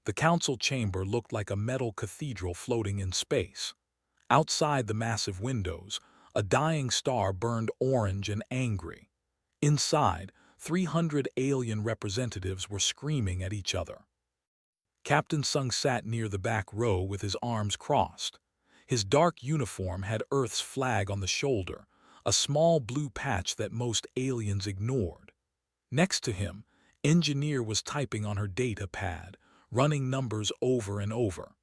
The council chamber looked like a metal cathedral floating in space. Outside the massive windows, a dying star burned orange and angry. Inside, 300 alien representatives were screaming at each other. Captain Sung sat near the back row with his arms crossed. His dark uniform had Earth's flag on the shoulder, a small blue patch that most aliens ignored. Next to him, Engineer was typing on her data pad, running numbers over and over.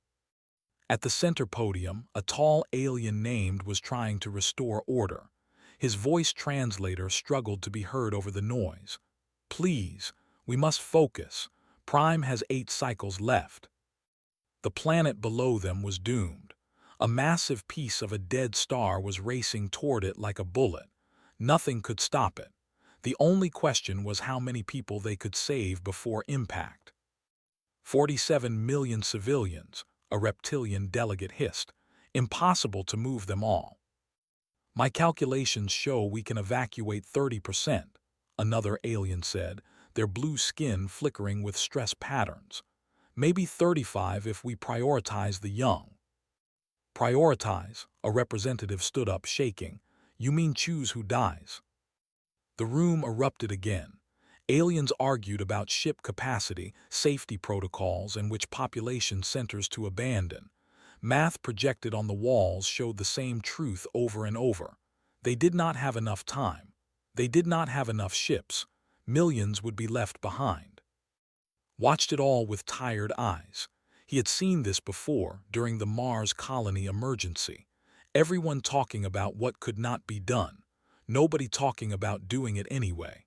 At the center podium, a tall alien named was trying to restore order. His voice translator struggled to be heard over the noise. "Please, we must focus. Prime has 8 cycles left." The planet below them was doomed. A massive piece of a dead star was racing toward it like a bullet. Nothing could stop it. The only question was how many people they could save before impact. 47 million civilians, a reptilian delegate hissed. Impossible to move them all. "My calculations show we can evacuate 30%, another alien said, their blue skin flickering with stress patterns. "Maybe 35 if we prioritize the young." "Prioritize," a representative stood up shaking. "You mean choose who dies?" The room erupted again. Aliens argued about ship capacity, safety protocols, and which population centers to abandon. Math projected on the walls showed the same truth over and over. They did not have enough time. They did not have enough ships. Millions would be left behind. Watched it all with tired eyes. He had seen this before during the Mars colony emergency. Everyone talking about what could not be done. Nobody talking about doing it anyway.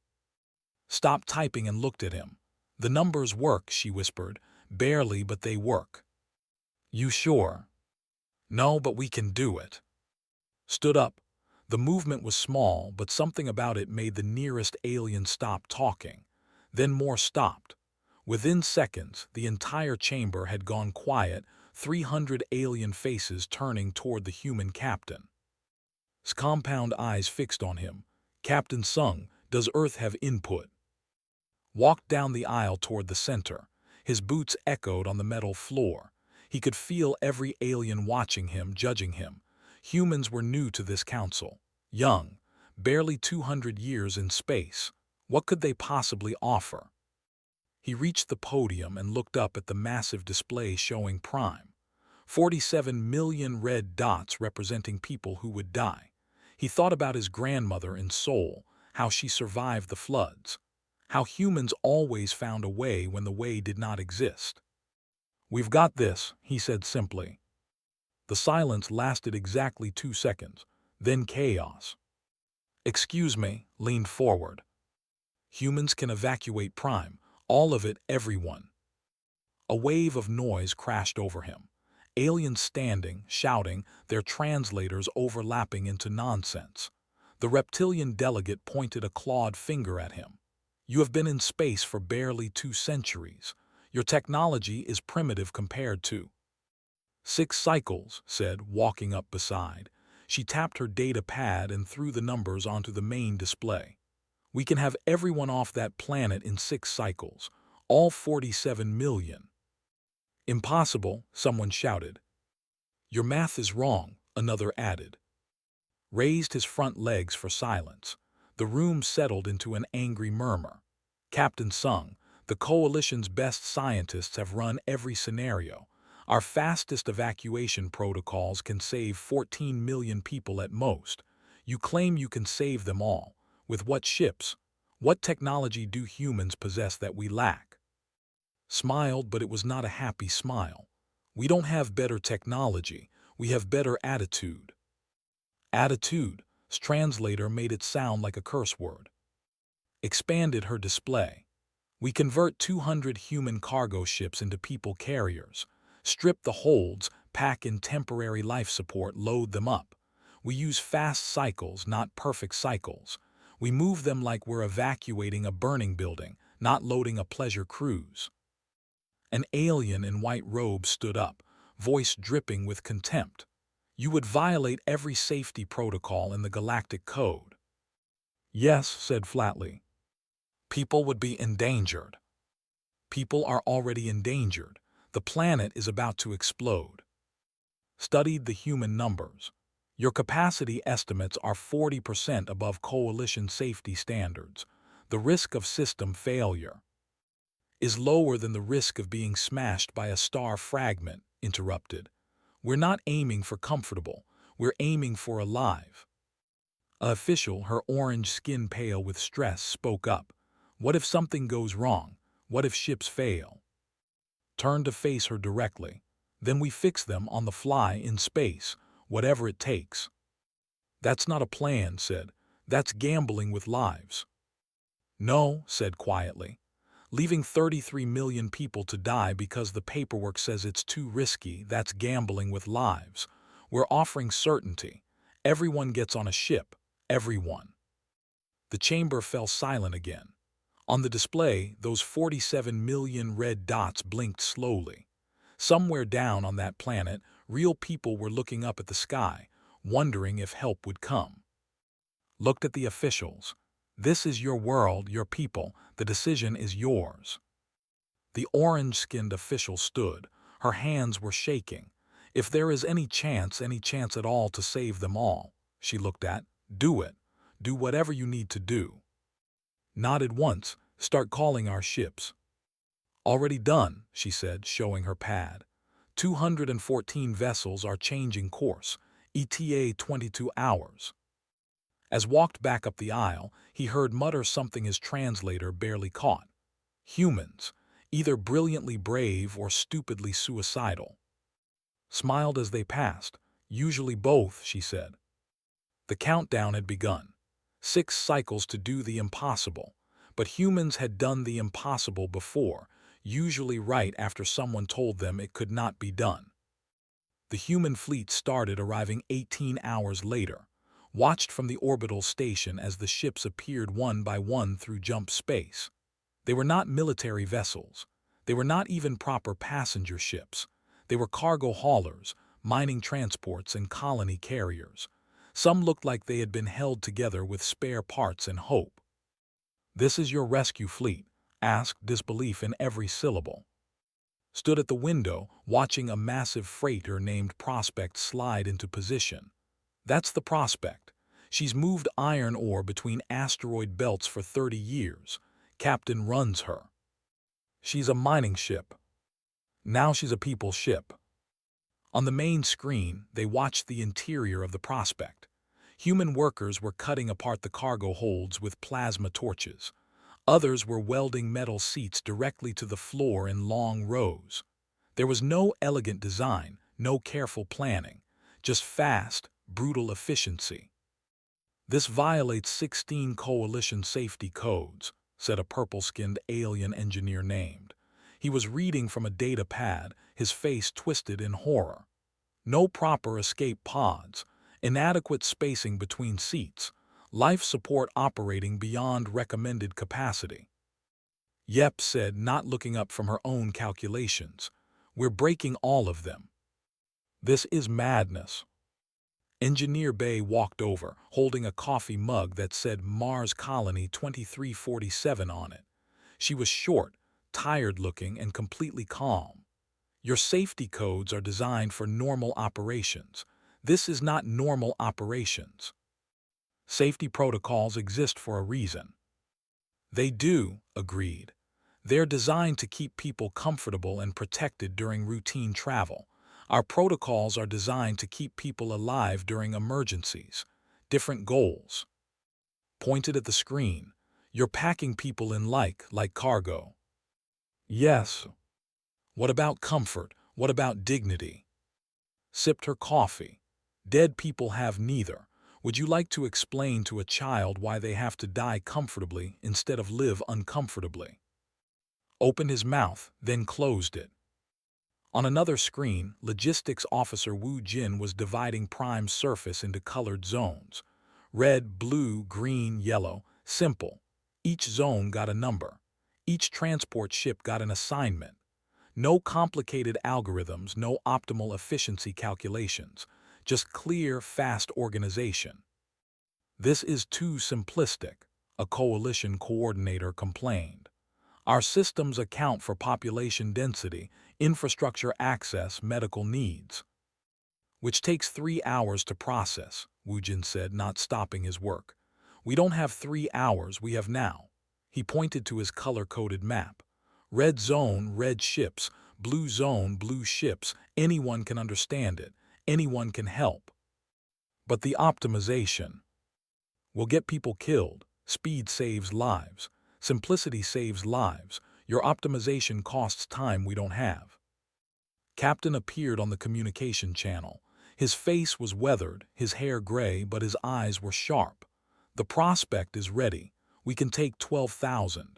Stopped typing and looked at him. "The numbers work," she whispered. "Barely, but they work." "You sure?" "No, but we can do it." Stood up. The movement was small, but something about it made the nearest alien stop talking. Then more stopped. Within seconds, the entire chamber had gone quiet, 300 alien faces turning toward the human captain. His compound eyes fixed on him. "Captain Sung, does Earth have input?" Walked down the aisle toward the center. His boots echoed on the metal floor. He could feel every alien watching him, judging him. Humans were new to this council. Young, barely 200 years in space. What could they possibly offer? He reached the podium and looked up at the massive display showing Prime. 47 million red dots representing people who would die. He thought about his grandmother in Seoul, how she survived the floods. How humans always found a way when the way did not exist. "We've got this," he said simply. The silence lasted exactly 2 seconds, then chaos. "Excuse me," leaned forward. "Humans can evacuate Prime, all of it, everyone." A wave of noise crashed over him. Aliens standing, shouting, their translators overlapping into nonsense. The reptilian delegate pointed a clawed finger at him. "You have been in space for barely 2 centuries. Your technology is primitive compared to—" "6 cycles," said, walking up beside. She tapped her data pad and threw the numbers onto the main display. "We can have everyone off that planet in 6 cycles, all 47 million. "Impossible," someone shouted. "Your math is wrong," another added. Raised his front legs for silence. The room settled into an angry murmur. "Captain Sung, the Coalition's best scientists have run every scenario. Our fastest evacuation protocols can save 14 million people at most. You claim you can save them all. With what ships? What technology do humans possess that we lack?" Smiled, but it was not a happy smile. "We don't have better technology. We have better attitude." Attitude. His translator made it sound like a curse word. Expanded her display. "We convert 200 human cargo ships into people carriers. Strip the holds, pack in temporary life support, load them up. We use fast cycles, not perfect cycles. We move them like we're evacuating a burning building, not loading a pleasure cruise." An alien in white robes stood up, voice dripping with contempt. "You would violate every safety protocol in the Galactic Code." "Yes," said flatly. "People would be endangered." "People are already endangered. The planet is about to explode. Studied the human numbers. Your capacity estimates are 40% above coalition safety standards. The risk of system failure is lower than the risk of being smashed by a star fragment, interrupted. We're not aiming for comfortable, we're aiming for alive. A official, her orange skin pale with stress, spoke up. What if something goes wrong? What if ships fail? Turned to face her directly. Then we fix them on the fly in space, whatever it takes. That's not a plan, said. That's gambling with lives. No, said quietly. Leaving 33 million people to die because the paperwork says it's too risky, that's gambling with lives. We're offering certainty. Everyone gets on a ship. Everyone. The chamber fell silent again. On the display, those 47 million red dots blinked slowly. Somewhere down on that planet, real people were looking up at the sky, wondering if help would come. Looked at the officials. This is your world, your people. The decision is yours. The orange-skinned official stood. Her hands were shaking. If there is any chance at all to save them all, she looked at, do it. Do whatever you need to do. Nodded once. Start calling our ships. Already done, she said, showing her pad. 214 vessels are changing course. ETA 22 hours. As walked back up the aisle, he heard mutter something his translator barely caught. Humans, either brilliantly brave or stupidly suicidal. Smiled as they passed. Usually both, she said. The countdown had begun. 6 cycles to do the impossible. But humans had done the impossible before, usually right after someone told them it could not be done. The human fleet started arriving 18 hours later, watched from the orbital station as the ships appeared one by one through jump space. They were not military vessels. They were not even proper passenger ships. They were cargo haulers, mining transports, and colony carriers. Some looked like they had been held together with spare parts and hope. This is your rescue fleet, asked, disbelief in every syllable. Stood at the window, watching a massive freighter named Prospect slide into position. That's the Prospect. She's moved iron ore between asteroid belts for 30 years. Captain runs her. She's a mining ship. Now she's a people ship. On the main screen, they watched the interior of the Prospect. Human workers were cutting apart the cargo holds with plasma torches. Others were welding metal seats directly to the floor in long rows. There was no elegant design, no careful planning, just fast, brutal efficiency. This violates 16 coalition safety codes, said a purple-skinned alien engineer named. He was reading from a data pad, his face twisted in horror. No proper escape pods, inadequate spacing between seats, life support operating beyond recommended capacity. Yep, said, not looking up from her own calculations. We're breaking all of them. This is madness. Engineer Bay walked over, holding a coffee mug that said Mars Colony 2347 on it. She was short, tired-looking, and completely calm. Your safety codes are designed for normal operations. This is not normal operations. Safety protocols exist for a reason. They do, agreed. They're designed to keep people comfortable and protected during routine travel. Our protocols are designed to keep people alive during emergencies. Different goals. Pointed at the screen. You're packing people in like cargo. Yes. What about comfort? What about dignity? Sipped her coffee. Dead people have neither. Would you like to explain to a child why they have to die comfortably instead of live uncomfortably? Opened his mouth, then closed it. On another screen, Logistics Officer Wu Jin was dividing Prime's surface into colored zones. Red, blue, green, yellow. Simple. Each zone got a number. Each transport ship got an assignment. No complicated algorithms, no optimal efficiency calculations. Just clear, fast organization. This is too simplistic, a coalition coordinator complained. Our systems account for population density, infrastructure access, medical needs. Which takes 3 hours to process, Woojin said, not stopping his work. We don't have 3 hours, we have now. He pointed to his color-coded map. Red zone, red ships. Blue zone, blue ships. Anyone can understand it. Anyone can help. But the optimization will get people killed. Speed saves lives. Simplicity saves lives. Your optimization costs time we don't have. Captain appeared on the communication channel. His face was weathered, his hair gray, but his eyes were sharp. The prospect is ready. We can take 12,000.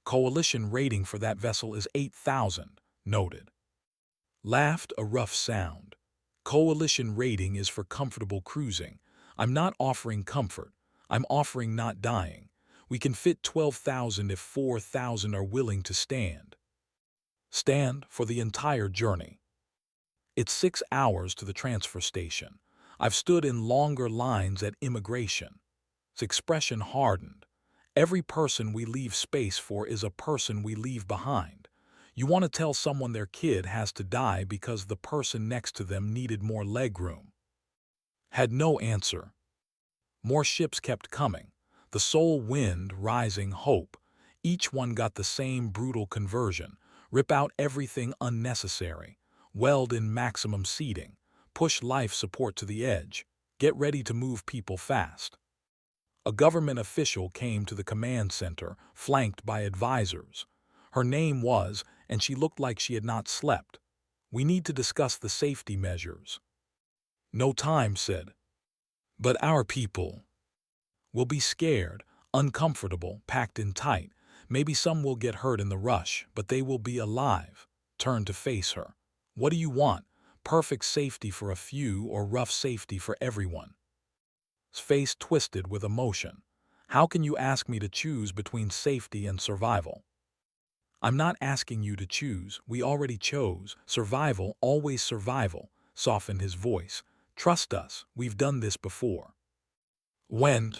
Coalition rating for that vessel is 8,000, noted. Laughed a rough sound. Coalition rating is for comfortable cruising. I'm not offering comfort. I'm offering not dying. We can fit 12,000 if 4,000 are willing to stand. Stand for the entire journey. It's 6 hours to the transfer station. I've stood in longer lines at immigration. His expression hardened. Every person we leave space for is a person we leave behind. You want to tell someone their kid has to die because the person next to them needed more legroom. Had no answer. More ships kept coming. The soul wind, rising hope. Each one got the same brutal conversion. Rip out everything unnecessary. Weld in maximum seating. Push life support to the edge. Get ready to move people fast. A government official came to the command center, flanked by advisors. Her name was, and she looked like she had not slept. We need to discuss the safety measures. No time, said. But our people will be scared, uncomfortable, packed in tight. Maybe some will get hurt in the rush, but they will be alive. Turned to face her. What do you want? Perfect safety for a few or rough safety for everyone? His face twisted with emotion. How can you ask me to choose between safety and survival? I'm not asking you to choose. We already chose. Survival, always survival, softened his voice. Trust us, we've done this before. When?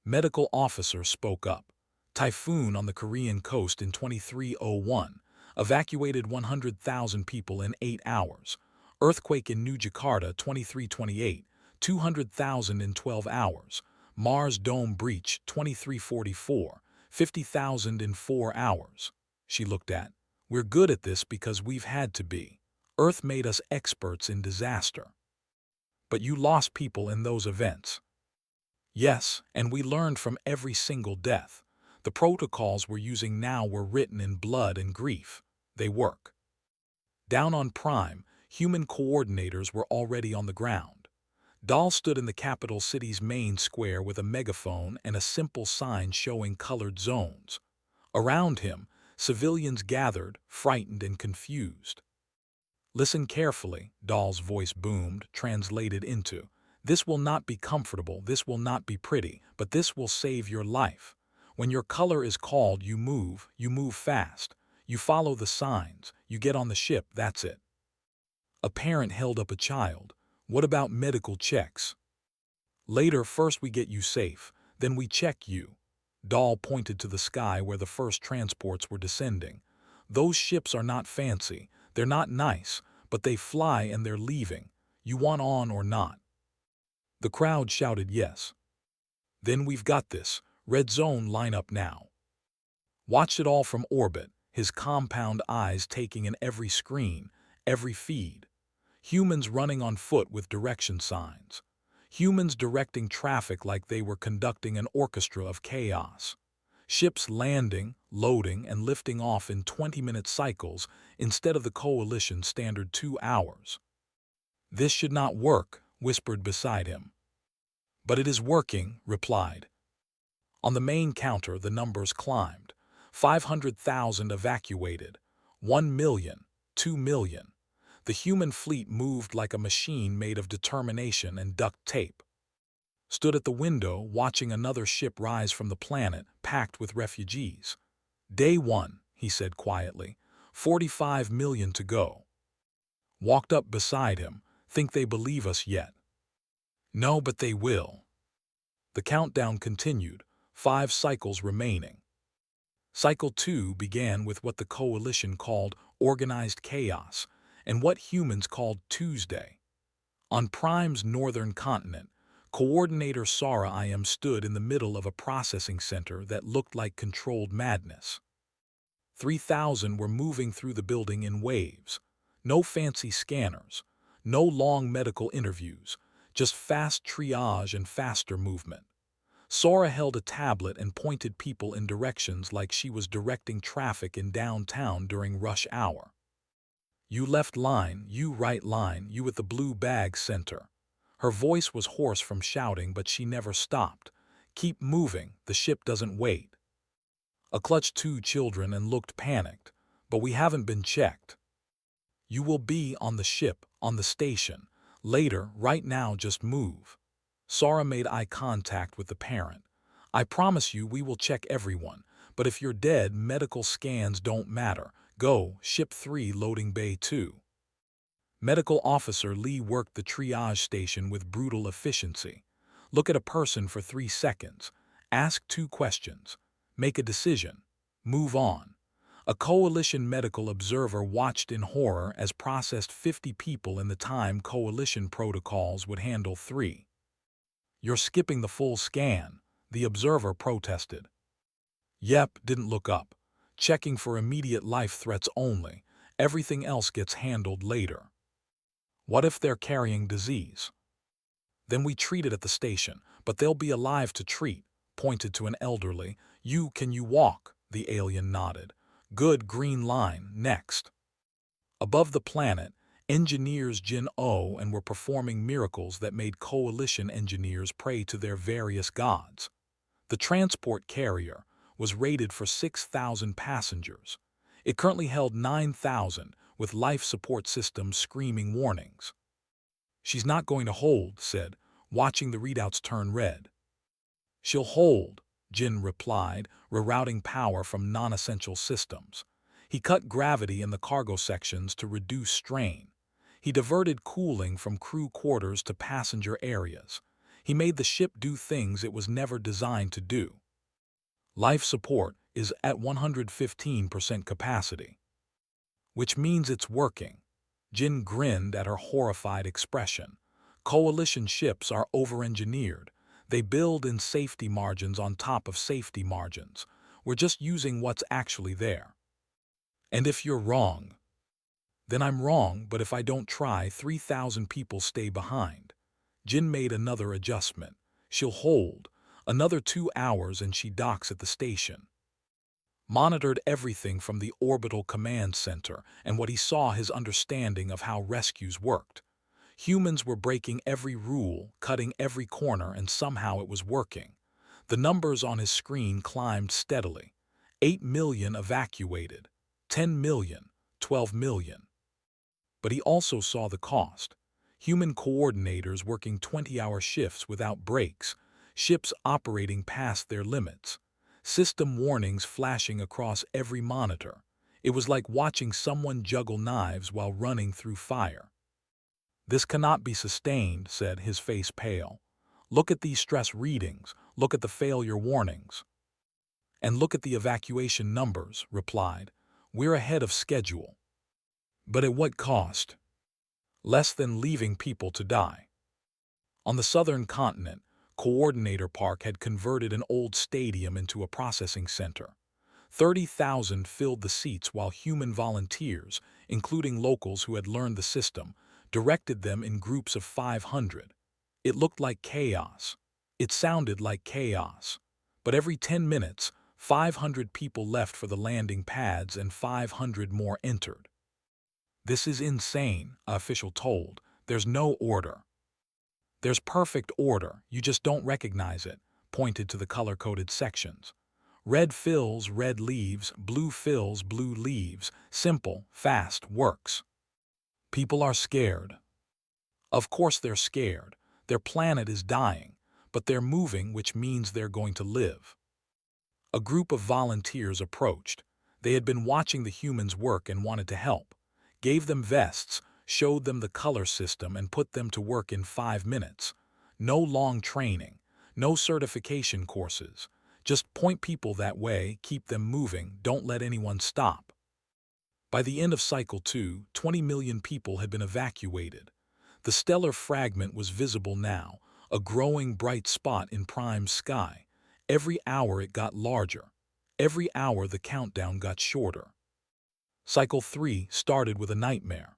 Medical officer spoke up. Typhoon on the Korean coast in 2301. Evacuated 100,000 people in 8 hours. Earthquake in New Jakarta 2328. 200,000 in 12 hours. Mars dome breach 2344. 50,000 in 4 hours. She looked at. We're good at this because we've had to be. Earth made us experts in disaster. But you lost people in those events. Yes, and we learned from every single death. The protocols we're using now were written in blood and grief. They work. Down on Prime, human coordinators were already on the ground. Dahl stood in the capital city's main square with a megaphone and a simple sign showing colored zones. Around him, civilians gathered, frightened and confused. Listen carefully, Dahl's voice boomed, translated into, this will not be comfortable, this will not be pretty, but this will save your life. When your color is called, you move fast. You follow the signs, you get on the ship, that's it. A parent held up a child. What about medical checks? Later, first we get you safe, then we check you. Dahl pointed to the sky where the first transports were descending. Those ships are not fancy, they're not nice, but they fly and they're leaving. You want on or not? The crowd shouted yes. Then we've got this. Red zone line up now. Watched it all from orbit, his compound eyes taking in every screen, every feed. Humans running on foot with direction signs. Humans directing traffic like they were conducting an orchestra of chaos. Ships landing, loading, and lifting off in 20-minute cycles instead of the coalition's standard 2 hours. This should not work, whispered beside him. But it is working, replied. On the main counter, the numbers climbed. 500,000 evacuated. 1 million, 2 million. The human fleet moved like a machine made of determination and duct tape. Stood at the window watching another ship rise from the planet, packed with refugees. Day 1, he said quietly. 45 million to go. Walked up beside him. Think they believe us yet? No, but they will. The countdown continued. 5 cycles remaining. Cycle 2 began with what the Coalition called organized chaos and what humans called Tuesday. On Prime's northern continent, Coordinator Sara IM stood in the middle of a processing center that looked like controlled madness. 3,000 were moving through the building in waves. No fancy scanners, no long medical interviews, just fast triage and faster movement. Sora held a tablet and pointed people in directions like she was directing traffic in downtown during rush hour. You left line, you right line, you at the blue bag center. Her voice was hoarse from shouting, but she never stopped. Keep moving, the ship doesn't wait. I clutched 2 children and looked panicked, but we haven't been checked. You will be on the ship, on the station. Later, right now, just move. Sara made eye contact with the parent. I promise you we will check everyone, but if you're dead, medical scans don't matter. Go, Ship 3 loading bay 2. Medical Officer Lee worked the triage station with brutal efficiency. Look at a person for 3 seconds. Ask 2 questions. Make a decision. Move on. A Coalition medical observer watched in horror as processed 50 people in the time Coalition protocols would handle 3. You're skipping the full scan, the observer protested. Yep, didn't look up. Checking for immediate life threats only. Everything else gets handled later. What if they're carrying disease? Then we treat it at the station, but they'll be alive to treat, pointed to an elderly. Can you walk? The alien nodded. Good, green line, next. Above the planet, engineers Jin O and were performing miracles that made Coalition engineers pray to their various gods. The transport carrier was rated for 6,000 passengers. It currently held 9,000, with life support systems screaming warnings. She's not going to hold, said, watching the readouts turn red. She'll hold, Jin replied, rerouting power from non-essential systems. He cut gravity in the cargo sections to reduce strain. He diverted cooling from crew quarters to passenger areas. He made the ship do things it was never designed to do. Life support is at 115% capacity. Which means it's working. Jin grinned at her horrified expression. Coalition ships are over-engineered. They build in safety margins on top of safety margins. We're just using what's actually there. And if you're wrong, then I'm wrong, but if I don't try, 3,000 people stay behind. Jin made another adjustment. She'll hold. Another 2 hours and she docks at the station. Monitored everything from the orbital command center, and what he saw his understanding of how rescues worked. Humans were breaking every rule, cutting every corner, and somehow it was working. The numbers on his screen climbed steadily. 8 million evacuated, 10 million, 12 million. But he also saw the cost. Human coordinators working 20-hour shifts without breaks, ships operating past their limits, system warnings flashing across every monitor. It was like watching someone juggle knives while running through fire. This cannot be sustained, said, his face pale. Look at these stress readings, look at the failure warnings. And look at the evacuation numbers, replied. We're ahead of schedule. But at what cost? Less than leaving people to die. On the southern continent, Coordinator Park had converted an old stadium into a processing center. 30,000 filled the seats while human volunteers, including locals who had learned the system, directed them in groups of 500. It looked like chaos. It sounded like chaos. But every 10 minutes, 500 people left for the landing pads and 500 more entered. This is insane, an official told. There's no order. There's perfect order, you just don't recognize it, pointed to the color-coded sections. Red fills, red leaves, blue fills, blue leaves. Simple, fast, works. People are scared. Of course they're scared. Their planet is dying, but they're moving, which means they're going to live. A group of volunteers approached. They had been watching the humans work and wanted to help. Gave them vests, showed them the color system, and put them to work in 5 minutes. No long training, no certification courses, Just point people that way, keep them moving, don't let anyone stop. By the end of Cycle 2, 20 million people had been evacuated. The stellar fragment was visible now, a growing bright spot in Prime's sky. Every hour it got larger. Every hour the countdown got shorter. Cycle 3 started with a nightmare.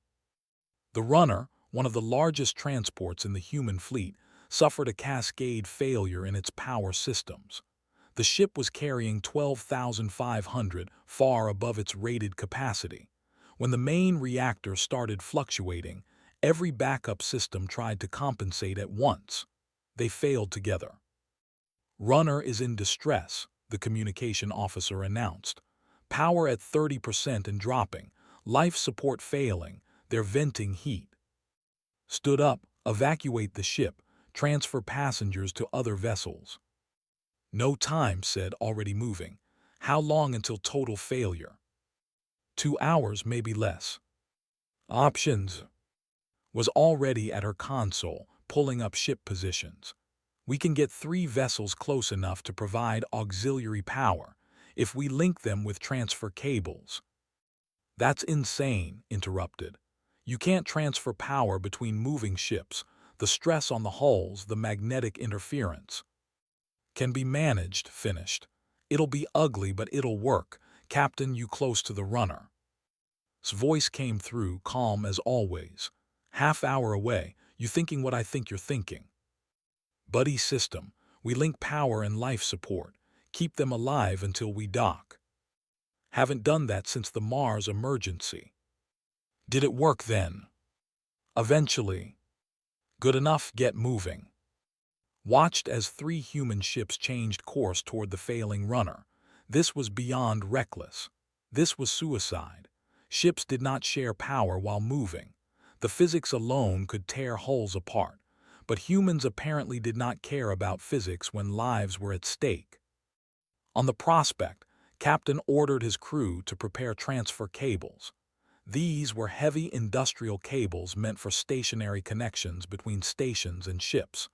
The runner, one of the largest transports in the human fleet, suffered a cascade failure in its power systems. The ship was carrying 12,500, far above its rated capacity. When the main reactor started fluctuating, every backup system tried to compensate at once. They failed together. Runner is in distress, the communication officer announced. Power at 30% and dropping, life support failing, they're venting heat. Stood up, evacuate the ship, transfer passengers to other vessels. No time, said, already moving. How long until total failure? 2 hours, maybe less. Options. Was already at her console, pulling up ship positions. We can get 3 vessels close enough to provide auxiliary power, if we link them with transfer cables. That's insane, interrupted. You can't transfer power between moving ships, the stress on the hulls, the magnetic interference. Can be managed, finished. It'll be ugly, but it'll work. Captain, you close to the runner. His voice came through, calm as always. Half hour away, you thinking what I think you're thinking. Buddy system, we link power and life support, keep them alive until we dock. Haven't done that since the Mars emergency. Did it work then? Eventually. Good enough, get moving. Watched as 3 human ships changed course toward the failing runner. This was beyond reckless. This was suicide. Ships did not share power while moving. The physics alone could tear hulls apart, but humans apparently did not care about physics when lives were at stake. On the prospect, Captain ordered his crew to prepare transfer cables. These were heavy industrial cables meant for stationary connections between stations and ships.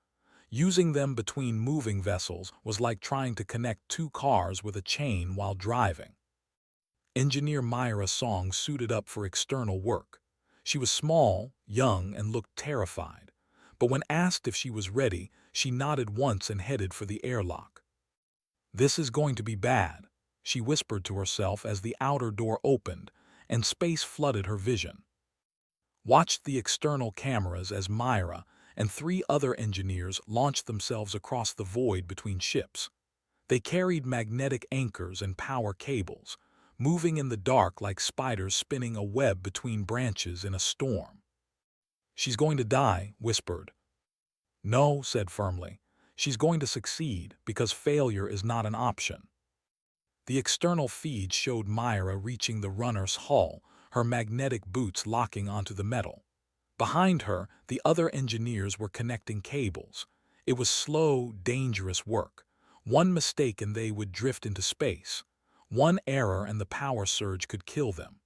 Using them between moving vessels was like trying to connect 2 cars with a chain while driving. Engineer Myra Song suited up for external work. She was small, young, and looked terrified. But when asked if she was ready, she nodded once and headed for the airlock. This is going to be bad, she whispered to herself as the outer door opened, and space flooded her vision. Watched the external cameras as Myra and 3 other engineers launched themselves across the void between ships. They carried magnetic anchors and power cables, moving in the dark like spiders spinning a web between branches in a storm. She's going to die, whispered. No, said firmly. She's going to succeed because failure is not an option. The external feed showed Myra reaching the runner's hull, her magnetic boots locking onto the metal. Behind her, the other engineers were connecting cables. It was slow, dangerous work. One mistake and they would drift into space. One error and the power surge could kill them.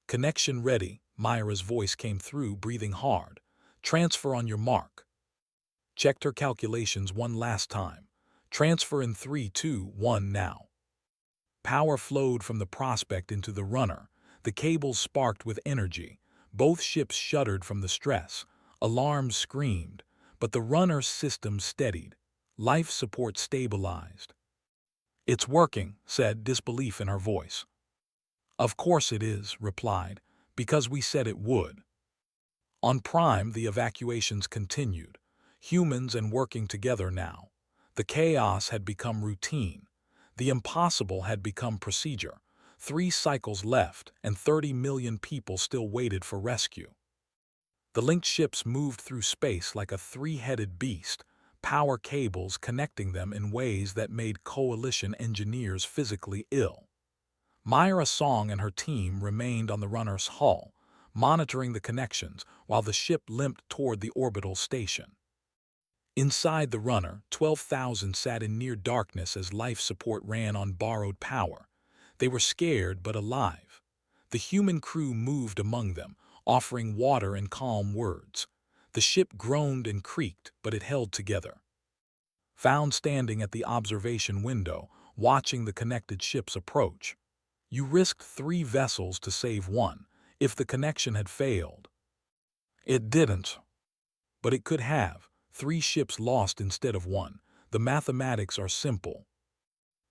Connection ready, Myra's voice came through, breathing hard. Transfer on your mark. Checked her calculations one last time. Transfer in 3, 2, 1 now. Power flowed from the prospect into the runner. The cables sparked with energy. Both ships shuddered from the stress. Alarms screamed, but the runner's system steadied. Life support stabilized. It's working, said, disbelief in her voice. Of course it is, replied, because we said it would. On Prime, the evacuations continued. Humans and working together now. The chaos had become routine. The impossible had become procedure. 3 cycles left, and 30 million people still waited for rescue. The linked ships moved through space like a 3-headed beast, power cables connecting them in ways that made coalition engineers physically ill. Myra Song and her team remained on the runner's hull, monitoring the connections while the ship limped toward the orbital station. Inside the runner, 12,000 sat in near darkness as life support ran on borrowed power. They were scared but alive. The human crew moved among them, offering water and calm words. The ship groaned and creaked, but it held together. found standing at the observation window, watching the connected ships approach. You risked 3 vessels to save one, if the connection had failed. It didn't. But it could have. 3 ships lost instead of 1. The mathematics are simple.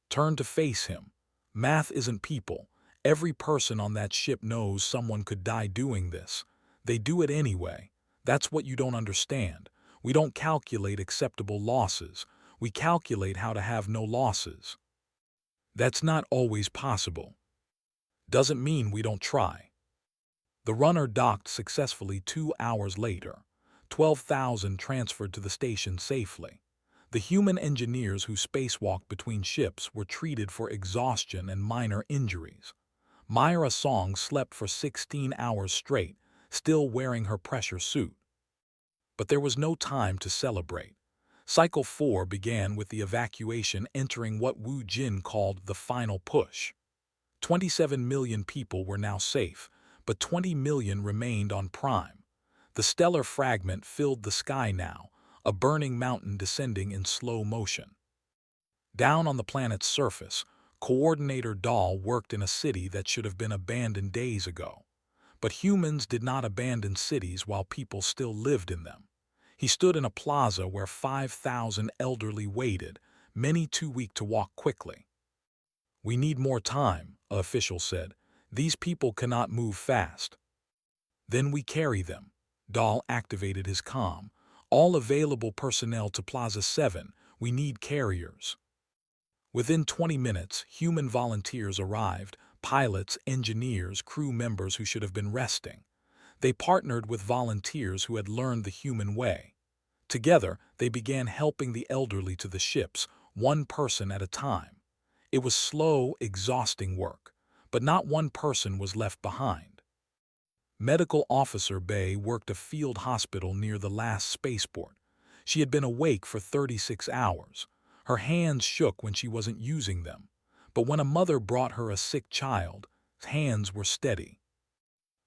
Turn to face him. Math isn't people. Every person on that ship knows someone could die doing this. They do it anyway. That's what you don't understand. We don't calculate acceptable losses. We calculate how to have no losses. That's not always possible. Doesn't mean we don't try. The runner docked successfully 2 hours later. 12,000 transferred to the station safely. The human engineers who spacewalked between ships were treated for exhaustion and minor injuries. Myra Song slept for 16 hours straight, still wearing her pressure suit. But there was no time to celebrate. Cycle 4 began with the evacuation entering what Wu Jin called the final push. 27 million people were now safe, but 20 million remained on Prime. The stellar fragment filled the sky now, a burning mountain descending in slow motion. Down on the planet's surface, Coordinator Dahl worked in a city that should have been abandoned days ago. But humans did not abandon cities while people still lived in them. He stood in a plaza where 5,000 elderly waited, many too weak to walk quickly. "We need more time," an official said. "These people cannot move fast." "Then we carry them." Dahl activated his comm. "All available personnel to Plaza 7. We need carriers." Within 20 minutes, human volunteers arrived, pilots, engineers, crew members who should have been resting. They partnered with volunteers who had learned the human way. Together, they began helping the elderly to the ships, one person at a time. It was slow, exhausting work, but not one person was left behind. Medical Officer Bay worked a field hospital near the last spaceport. She had been awake for 36 hours. Her hands shook when she wasn't using them. But when a mother brought her a sick child, hands were steady.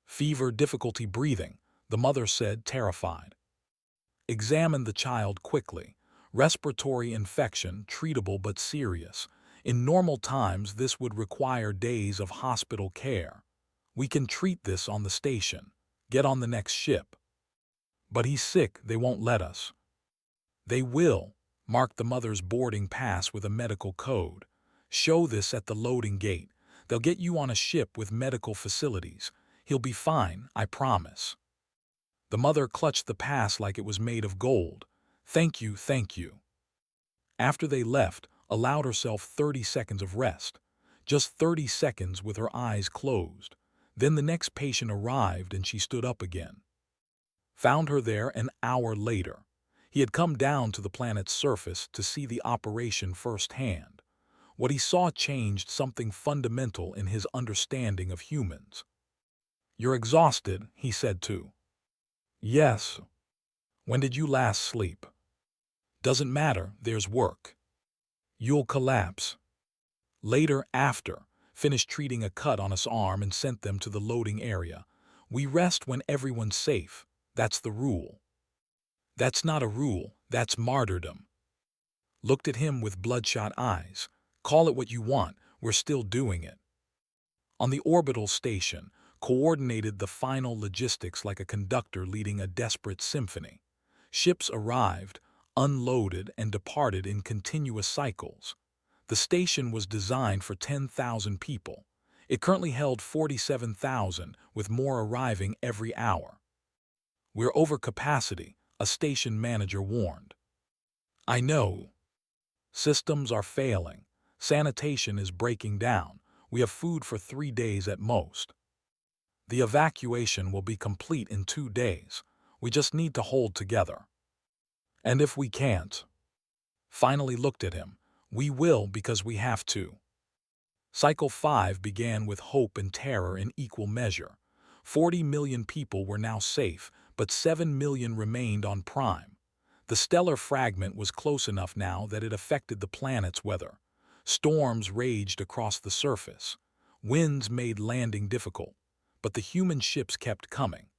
"Fever, difficulty breathing," the mother said, terrified. Examine the child quickly. Respiratory infection, treatable but serious. In normal times, this would require days of hospital care. "We can treat this on the station. Get on the next ship." "But he's sick, they won't let us." "They will." Mark the mother's boarding pass with a medical code. Show this at the loading gate. They'll get you on a ship with medical facilities. He'll be fine, I promise. The mother clutched the pass like it was made of gold. "Thank you, thank you." After they left, allowed herself 30 seconds of rest. Just 30 seconds with her eyes closed. Then the next patient arrived and she stood up again. Found her there an hour later. He had come down to the planet's surface to see the operation firsthand. What he saw changed something fundamental in his understanding of humans. "You're exhausted," he said too. "Yes." "When did you last sleep?" "Doesn't matter, there's work." "You'll collapse." Later, after, finished treating a cut on his arm and sent them to the loading area. "We rest when everyone's safe. That's the rule." "That's not a rule, that's martyrdom." Looked at him with bloodshot eyes. "Call it what you want, we're still doing it." On the orbital station, coordinated the final logistics like a conductor leading a desperate symphony. Ships arrived, unloaded, and departed in continuous cycles. The station was designed for 10,000 people. It currently held 47,000, with more arriving every hour. "We're over capacity," a station manager warned. "I know. Systems are failing. Sanitation is breaking down. We have food for 3 days at most. The evacuation will be complete in 2 days. We just need to hold together. And if we can't," finally looked at him, "we will because we have to." Cycle 5 began with hope and terror in equal measure. 40 million people were now safe, but 7 million remained on Prime. The stellar fragment was close enough now that it affected the planet's weather. Storms raged across the surface. Winds made landing difficult, but the human ships kept coming.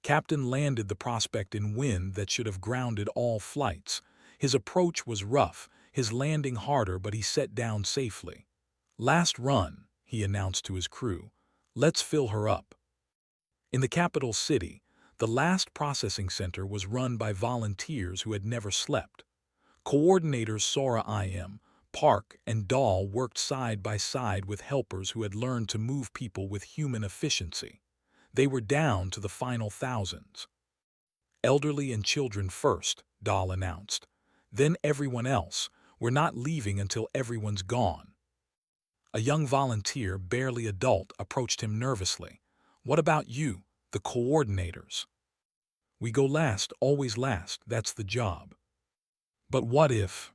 Captain landed the Prospect in wind that should have grounded all flights. His approach was rough, his landing harder, but he set down safely. "Last run," he announced to his crew. "Let's fill her up." In the capital city, the last processing center was run by volunteers who had never slept. Coordinators Sora IM, Park, and Dahl worked side by side with helpers who had learned to move people with human efficiency. They were down to the final thousands. "Elderly and children first," Dahl announced. "Then everyone else. We're not leaving until everyone's gone." A young volunteer, barely adult, approached him nervously. "What about you, the coordinators?" "We go last, always last, that's the job." "But what if?"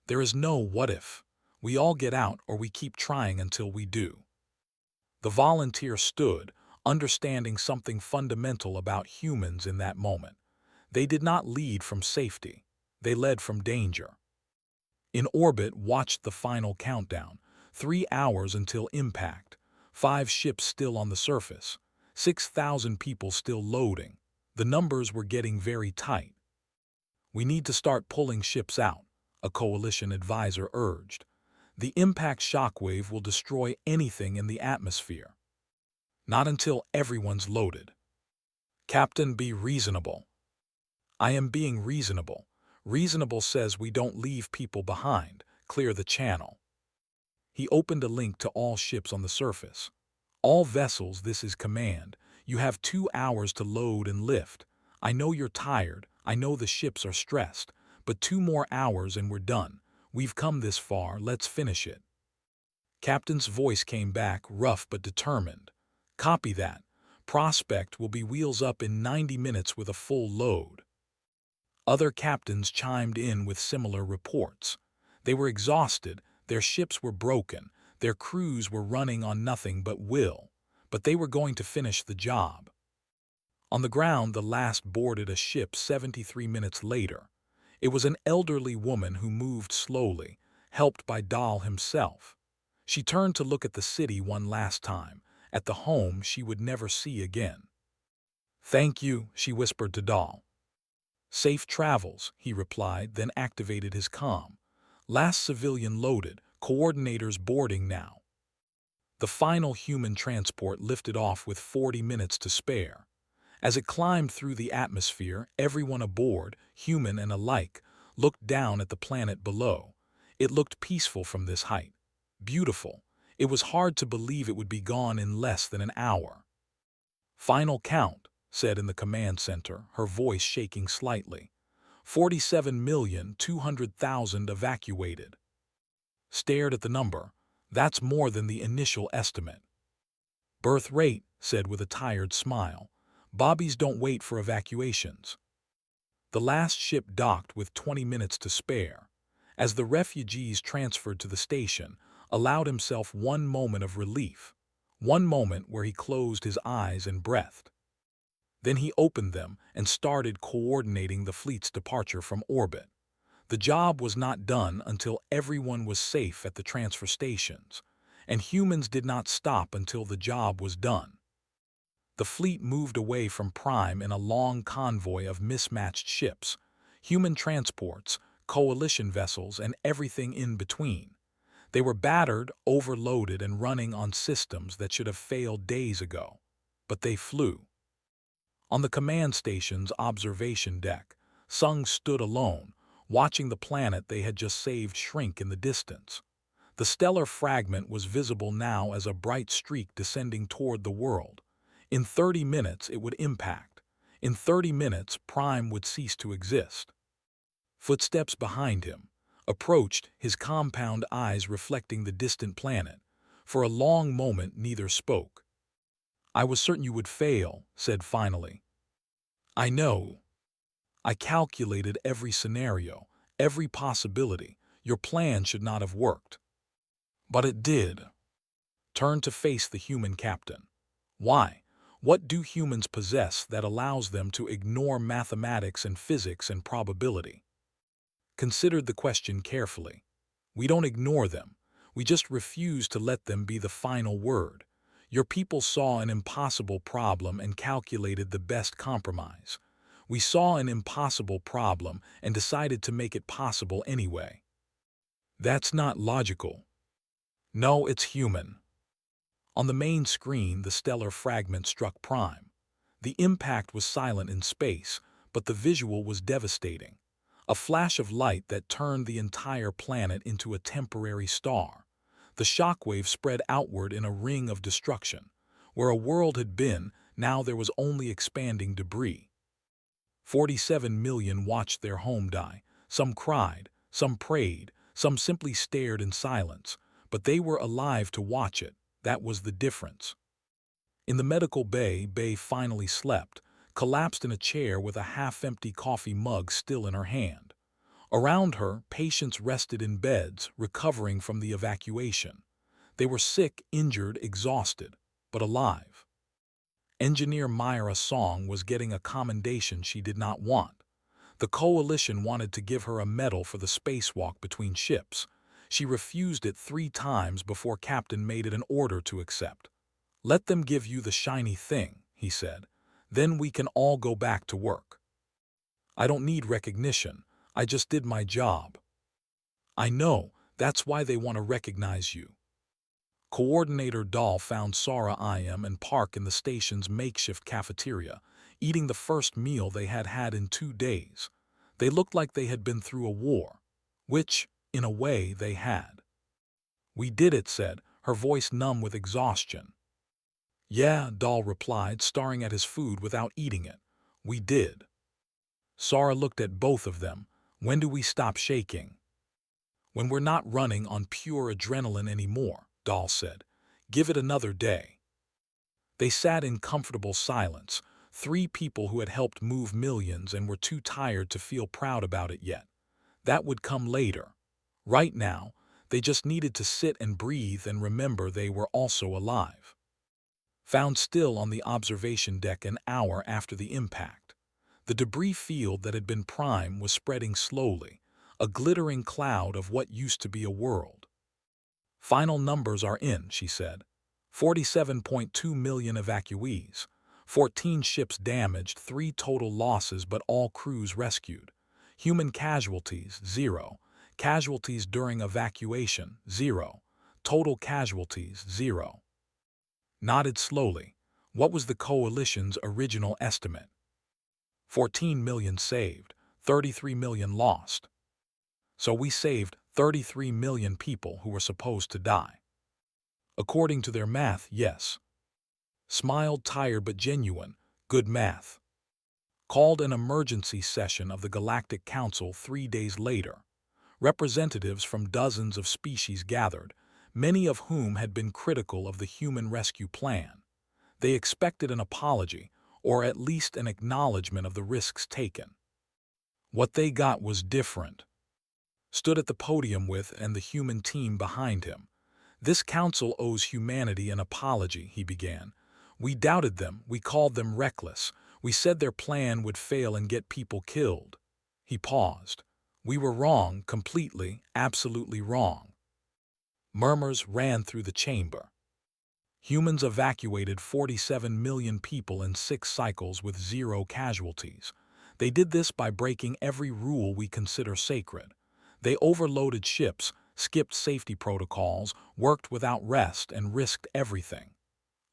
"There is no what if. We all get out or we keep trying until we do." The volunteer stood, understanding something fundamental about humans in that moment. They did not lead from safety. They led from danger. In orbit, watched the final countdown. 3 hours until impact. 5 ships still on the surface. 6,000 people still loading. The numbers were getting very tight. "We need to start pulling ships out," a coalition advisor urged. "The impact shockwave will destroy anything in the atmosphere." "Not until everyone's loaded." "Captain, be reasonable." "I am being reasonable. Reasonable says we don't leave people behind, clear the channel." He opened a link to all ships on the surface. "All vessels, this is command. You have 2 hours to load and lift. I know you're tired, I know the ships are stressed, but 2 more hours and we're done. We've come this far, let's finish it." Captain's voice came back, rough but determined. "Copy that. Prospect will be wheels up in 90 minutes with a full load." Other captains chimed in with similar reports. They were exhausted, their ships were broken, their crews were running on nothing but will, but they were going to finish the job. On the ground, the last boarded a ship 73 minutes later. It was an elderly woman who moved slowly, helped by Dahl himself. She turned to look at the city one last time, at the home she would never see again. "Thank you," she whispered to Dahl. "Safe travels," he replied, then activated his comm. "Last civilian loaded, coordinators boarding now." The final human transport lifted off with 40 minutes to spare. As it climbed through the atmosphere, everyone aboard, human and alike, looked down at the planet below. It looked peaceful from this height. Beautiful. It was hard to believe it would be gone in less than an hour. "Final count," said in the command center, her voice shaking slightly. 47,200,000 evacuated. Stared at the number. "That's more than the initial estimate." "Birth rate," said with a tired smile. "Bobbies don't wait for evacuations." The last ship docked with 20 minutes to spare. As the refugees transferred to the station, allowed himself one moment of relief. One moment where he closed his eyes and breathed. Then he opened them and started coordinating the fleet's departure from orbit. The job was not done until everyone was safe at the transfer stations, and humans did not stop until the job was done. The fleet moved away from Prime in a long convoy of mismatched ships, human transports, coalition vessels, and everything in between. They were battered, overloaded, and running on systems that should have failed days ago. But they flew. On the command station's observation deck, Sung stood alone, watching the planet they had just saved shrink in the distance. The stellar fragment was visible now as a bright streak descending toward the world. In 30 minutes it would impact. In 30 minutes Prime would cease to exist. Footsteps behind him. Approached, his compound eyes reflecting the distant planet. For a long moment neither spoke. "I was certain you would fail," said finally. "I know. I calculated every scenario, every possibility. Your plan should not have worked." "But it did." Turned to face the human captain. "Why? What do humans possess that allows them to ignore mathematics and physics and probability?" Considered the question carefully. "We don't ignore them. We just refuse to let them be the final word. Your people saw an impossible problem and calculated the best compromise. We saw an impossible problem and decided to make it possible anyway. That's not logical. No, it's human. On the main screen, the stellar fragment struck Prime. The impact was silent in space, but the visual was devastating. A flash of light that turned the entire planet into a temporary star. The shockwave spread outward in a ring of destruction. Where a world had been, now there was only expanding debris. 47 million watched their home die. Some cried, some prayed, some simply stared in silence, but they were alive to watch it. That was the difference. In the medical bay, Bay finally slept, collapsed in a chair with a half-empty coffee mug still in her hand. Around her, patients rested in beds, recovering from the evacuation. They were sick, injured, exhausted, but alive. Engineer Myra Song was getting a commendation she did not want. The coalition wanted to give her a medal for the spacewalk between ships. She refused it 3 times before Captain made it an order to accept. "Let them give you the shiny thing," he said. "Then we can all go back to work. I don't need recognition. I just did my job." "I know, that's why they want to recognize you." Coordinator Dahl found Sarah IM and Park in the station's makeshift cafeteria, eating the first meal they had had in 2 days. They looked like they had been through a war, which, in a way, they had. "We did it," said, her voice numb with exhaustion. "Yeah," Dahl replied, staring at his food without eating it. "We did." Sarah looked at both of them. "When do we stop shaking?" "When we're not running on pure adrenaline anymore," Dahl said. "Give it another day." They sat in comfortable silence, 3 people who had helped move millions and were too tired to feel proud about it yet. That would come later. Right now, they just needed to sit and breathe and remember they were also alive. Found still on the observation deck an hour after the impact. The debris field that had been Prime was spreading slowly, a glittering cloud of what used to be a world. "Final numbers are in," she said. 47.2 million evacuees, 14 ships damaged, 3 total losses but all crews rescued. Human casualties, 0. Casualties during evacuation, 0. Total casualties, 0. Nodded slowly. What was the coalition's original estimate? 14 million saved, 33 million lost. So we saved 33 million people who were supposed to die. According to their math, yes. Smiled, tired but genuine. Good math. Called an emergency session of the Galactic Council 3 days later. Representatives from dozens of species gathered, many of whom had been critical of the human rescue plan. They expected an apology, or at least an acknowledgement of the risks taken. What they got was different. Stood at the podium with and the human team behind him. "This council owes humanity an apology," he began. "We doubted them, we called them reckless, we said their plan would fail and get people killed." He paused. "We were wrong, completely, absolutely wrong." Murmurs ran through the chamber. Humans evacuated 47 million people in 6 cycles with 0 casualties. They did this by breaking every rule we consider sacred. They overloaded ships, skipped safety protocols, worked without rest, and risked everything.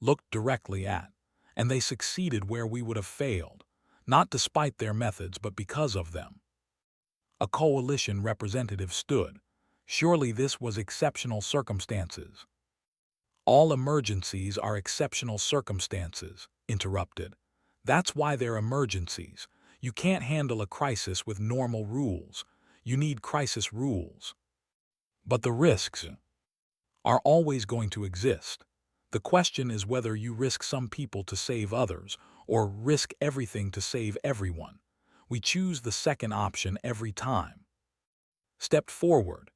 Looked directly at. And they succeeded where we would have failed, not despite their methods but because of them. A coalition representative stood. Surely this was exceptional circumstances. "All emergencies are exceptional circumstances," interrupted. "That's why they're emergencies. You can't handle a crisis with normal rules. You need crisis rules. But the risks are always going to exist. The question is whether you risk some people to save others, or risk everything to save everyone. We choose the second option every time." Stepped forward.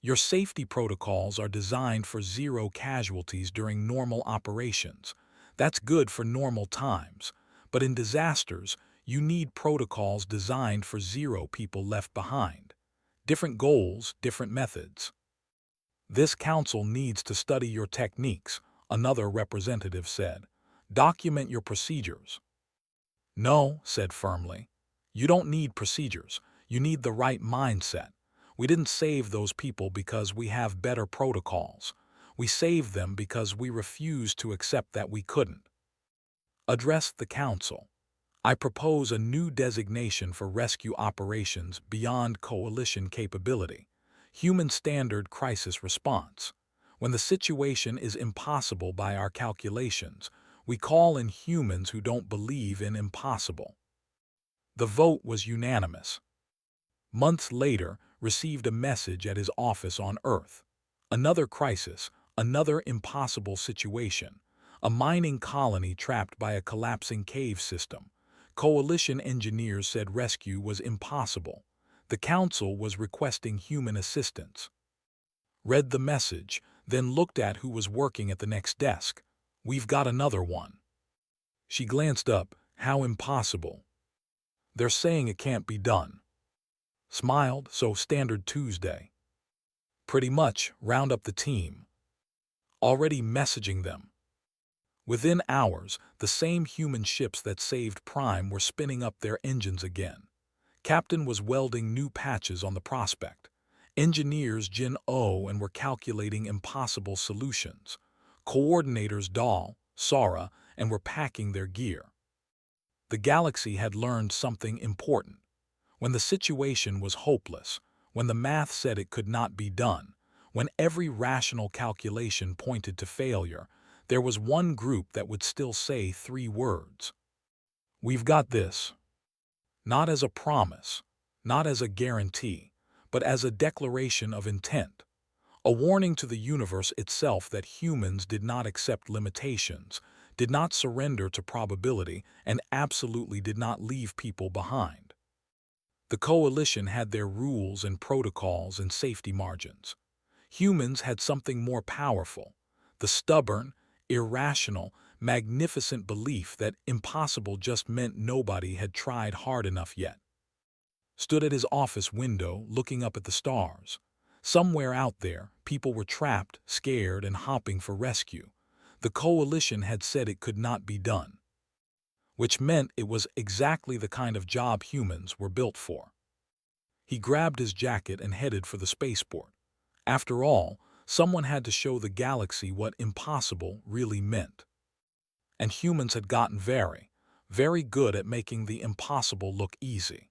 "Your safety protocols are designed for 0 casualties during normal operations. That's good for normal times. But in disasters, you need protocols designed for 0 people left behind. Different goals, different methods." "This council needs to study your techniques," another representative said. "Document your procedures." "No," said firmly. You don't need procedures. You need the right mindset. We didn't save those people because we have better protocols. We saved them because we refused to accept that we couldn't. Addressed the council. I propose a new designation for rescue operations beyond coalition capability. Human Standard Crisis Response. When the situation is impossible by our calculations, we call in humans who don't believe in impossible. The vote was unanimous. Months later, received a message at his office on Earth. Another crisis, another impossible situation. A mining colony trapped by a collapsing cave system. Coalition engineers said rescue was impossible. The council was requesting human assistance. Read the message, then looked at who was working at the next desk. We've got another one. She glanced up. How impossible? They're saying it can't be done. Smiled, so standard Tuesday. Pretty much, round up the team. Already messaging them. Within hours, the same human ships that saved Prime were spinning up their engines again. Captain was welding new patches on the prospect. Engineers Jin O and were calculating impossible solutions. Coordinators Dahl, Sara, and were packing their gear. The galaxy had learned something important. When the situation was hopeless, when the math said it could not be done, when every rational calculation pointed to failure, there was one group that would still say 3 words. We've got this. Not as a promise, not as a guarantee, but as a declaration of intent. A warning to the universe itself that humans did not accept limitations, did not surrender to probability, and absolutely did not leave people behind. The coalition had their rules and protocols and safety margins. Humans had something more powerful, the stubborn, irrational, magnificent belief that impossible just meant nobody had tried hard enough yet. Stood at his office window looking up at the stars. Somewhere out there, people were trapped, scared, and hopping for rescue. The coalition had said it could not be done, which meant it was exactly the kind of job humans were built for. He grabbed his jacket and headed for the spaceport. After all, someone had to show the galaxy what impossible really meant. And humans had gotten very, very good at making the impossible look easy.